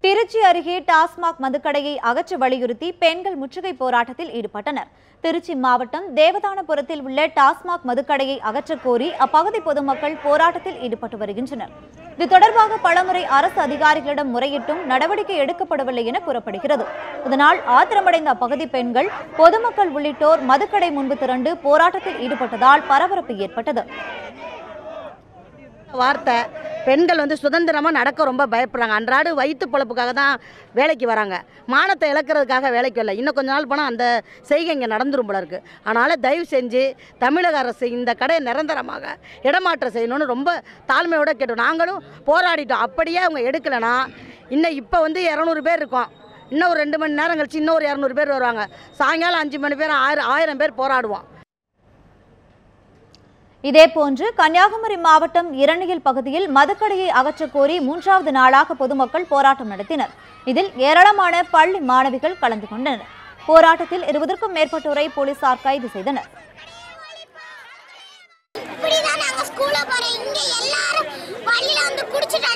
திருச்சி அருகே டாஸ்மாக் மதுக்கடையை அகற்ற வலியுறுத்தி பெண்கள் முற்றுகை போராட்டத்தில் ஈடுபட்டனர். திருச்சி மாவட்டம் தேவதானபுரத்தில் உள்ள டாஸ்மாக் மதுக்கடையை அகற்றக் கோரி அப்பகுதி பொதுமக்கள் போராட்டத்தில் ஈடுபட்டு வருகின்றனர். இது தொடர்பாக பலமுறை அரசு அதிகாரிகளிடம் முறையிட்டும் நடவடிக்கை எடுக்கப்படவில்லை என கூறப்படுகிறது. இதனால் ஆத்திரமடைந்த அப்பகுதி பெண்கள், பொதுமக்கள் உள்ளிட்டோர் மதுக்கடை முன்பு திரண்டு போராட்டத்தில் ஈடுபட்டதால் பரபரப்பு ஏற்பட்டது. வார்த்தை பெண்கள் சுதந்திரமாக நடக்க ரொம்ப பயப்படுறாங்க. அன்றாடு வயிற்று பொழப்புக்காக தான் வேலைக்கு வராங்க. மானத்தை இழக்கிறதுக்காக வேலைக்கு வரல. இன்னும் கொஞ்ச நாள் போனால் அந்த செய்கை இங்கே நடந்துரும் போல இருக்குது. அதனால் தயவு செஞ்சு தமிழக அரசு இந்த கடையை நிரந்தரமாக இடமாற்றம் செய்யணும்னு ரொம்ப தாழ்மையோடு கேட்டோம். நாங்களும் போராடிட்டோம். அப்படியே அவங்க எடுக்கலைன்னா இப்போ 200 பேர் இருக்கோம். இன்னும் ஒரு 2 மணி நேரம் கழிச்சு இன்னும் ஒரு 200 பேர் வருவாங்க. சாயங்காலம் 5 மணி பேர் 1000 பேர் போராடுவோம். இதேபோன்று கன்னியாகுமரி மாவட்டம் இரணியல் பகுதியில் மதுக்கடையை அகற்றக் கோரி 3வது நாளாக பொதுமக்கள் போராட்டம் நடத்தினர். இதில் ஏராளமான பள்ளி மாணவிகள் கலந்து கொண்டனர். போராட்டத்தில் 20க்கும் மேற்பட்டோரை போலீசார் கைது செய்தனர். குடிச்சிட்டு